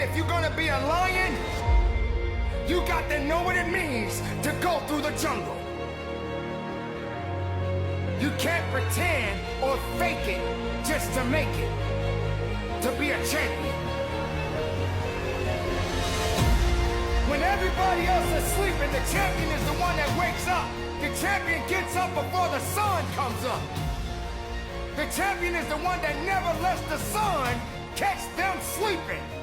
man, if you're gonna be a lion, you got to know what it means to go through the jungle. You can't pretend or fake it just to make it, to be a champion. When everybody else is sleeping, the champion is the one that wakes up. The champion gets up before the sun comes up. The champion is the one that never lets the sun catch them sleeping.